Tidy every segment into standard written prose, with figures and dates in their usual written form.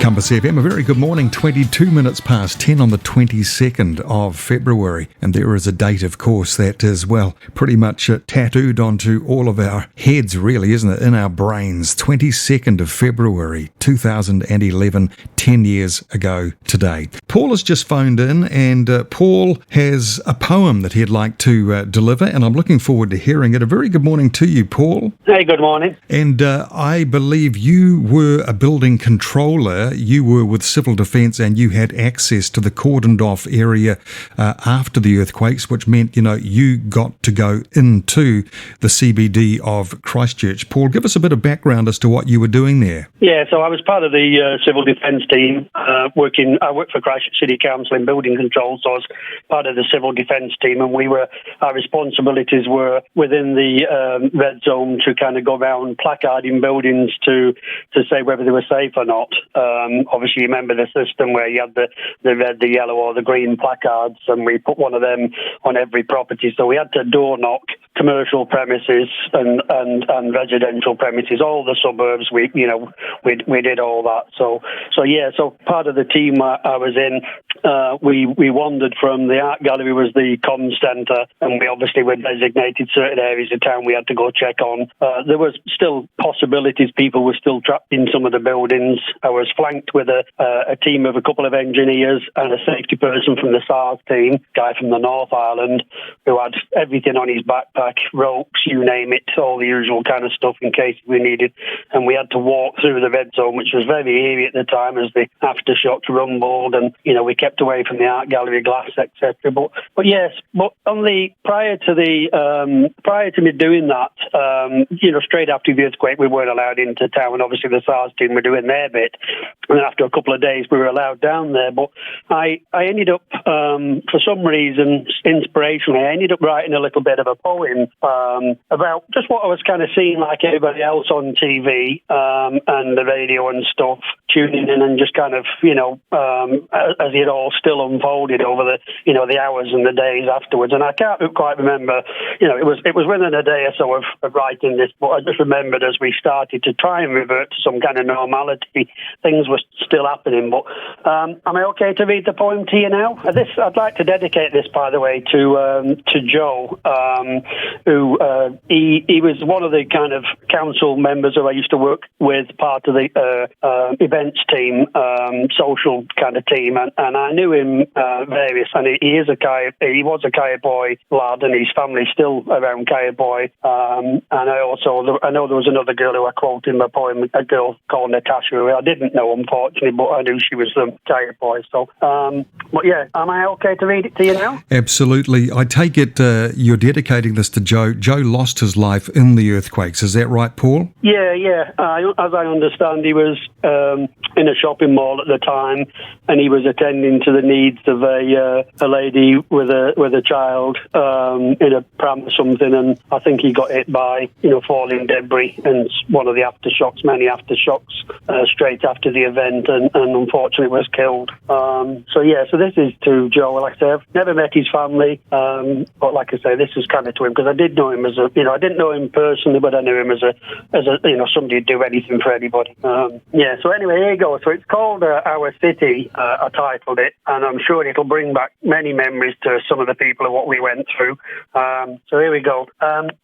Compass FM, a very good morning, 22 minutes past 10 on the 22nd of February. And there is a date, of course, that is, well, pretty much tattooed onto all of our heads, really, isn't it, in our brains. 22nd of February, 2011, 10 years ago today. Paul has just phoned in, and Paul has a poem that he'd like to deliver, and I'm looking forward to hearing it. A very good morning to you, Paul. Hey, good morning. And I believe you were a building controller. You were with Civil Defence and you had access to the cordoned off area after the earthquakes, which meant, you got to go into the CBD of Christchurch. Paul, give us a bit of background as to what you were doing there. Yeah, so I was part of the Civil Defence team. I worked for Christchurch City Council in building control, so I was part of the Civil Defence team, and our responsibilities were within the red zone to kind of go around placarding buildings to say whether they were safe or not. Obviously, you remember the system where you had the red, the yellow, or the green placards, and we put one of them on every property. So we had to door knock commercial premises and residential premises, all the suburbs. We did all that. So part of the team I was in, we wandered from the art gallery was the comms centre, and we obviously were designated certain areas of town we had to go check on. There was still possibilities. People were still trapped in some of the buildings. I was flanked with a team of a couple of engineers and a safety person from the SARS team, guy from the North Island, who had everything on his backpack, ropes, you name it, all the usual kind of stuff in case we needed. And we had to walk through the red zone, which was very eerie at the time as the aftershocks rumbled, and we kept away from the art gallery glass, etc. But yes, but prior to me doing that, straight after the earthquake, we weren't allowed into town. Obviously, the SARS team were doing their bit, and after a couple of days, we were allowed down there. But I ended up, for some reason, inspirationally, I ended up writing a little bit of a poem about just what I was kind of seeing like everybody else on TV and the radio and stuff, tuning in and just kind of, as it all still unfolded over the hours and the days afterwards. And I can't quite remember, it was within a day or so of writing this, but I just remembered as we started to try and revert to some kind of normality, things were still happening. But am I okay to read the poem to you now? I'd like to dedicate this, by the way, to Joe, who he was one of the kind of council members who I used to work with, part of the events team, social kind of team, and I knew him various, and he was a Kaya lad, and his family's still around Kaya. And I know there was another girl who I quoted in my poem, a girl called Natasha, who I didn't know, unfortunately, but I knew she was from Kaya. So, but yeah, am I okay to read it to you now? Absolutely. I take it you're dedicating this to Joe. Joe lost his life in the earthquakes. Is that right, Paul? Yeah. As I understand, he was in a shopping mall at the time, and he was attending to the needs of a lady with a child in a pram or something, and I think he got hit by falling debris and one of the many aftershocks straight after the event, and unfortunately was killed. So this is to Joe. Like I say, I've never met his family, but like I say, this is kind of to him because I did know him as I didn't know him personally, but I knew him as a somebody who'd do anything for anybody. So anyway, here you go. So it's called Our City. I titled it, and I'm sure it'll bring back many memories to some of the people of what we went through. So here we go.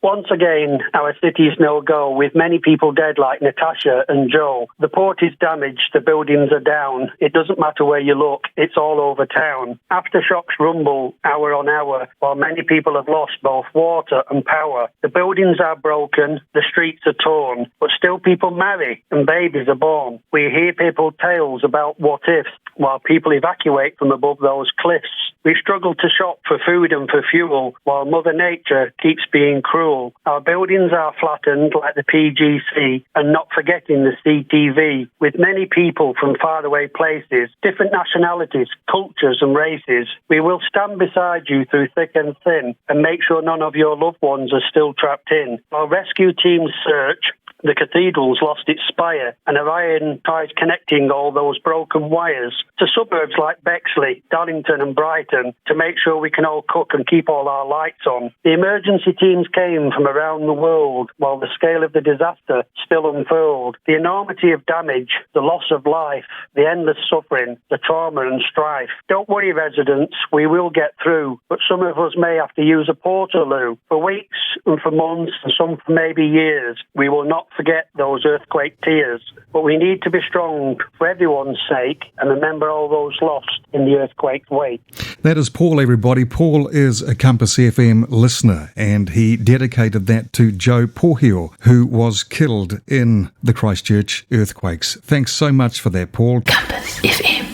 Once again, our city's no go, with many people dead like Natasha and Joe. The port is damaged, the buildings are down. It doesn't matter where you look, it's all over town. Aftershocks rumble hour on hour, while many people have lost both water and power. The buildings are broken, the streets are torn, but still people marry and babies are born. We hear people's tales about what ifs, while people evacuate from above those cliffs. We struggle to shop for food and for fuel, while Mother Nature keeps being cruel. Our buildings are flattened like the PGC, and not forgetting the CTV, with many people from faraway places, different nationalities, cultures and races. We will stand beside you through thick and thin, and make sure none of your loved ones are still trapped in. Our rescue teams search, the cathedral's lost its spire, and Orion tries connecting all those broken wires to suburbs like Bexley, Darlington and Brighton to make sure we can all cook and keep all our lights on. The emergency teams came from around the world while the scale of the disaster still unfurled. The enormity of damage, the loss of life, the endless suffering, the trauma and strife. Don't worry, residents, we will get through, but some of us may have to use a portaloo for weeks and for months and some for maybe years. We will not forget those earthquake tears, but we need to be strong for everyone's sake and remember all those lost in the earthquake's wake. That is Paul, everybody. Paul is a Compass FM listener, and he dedicated that to Joe Pohio, who was killed in the Christchurch earthquakes. Thanks so much for that, Paul. Compass FM.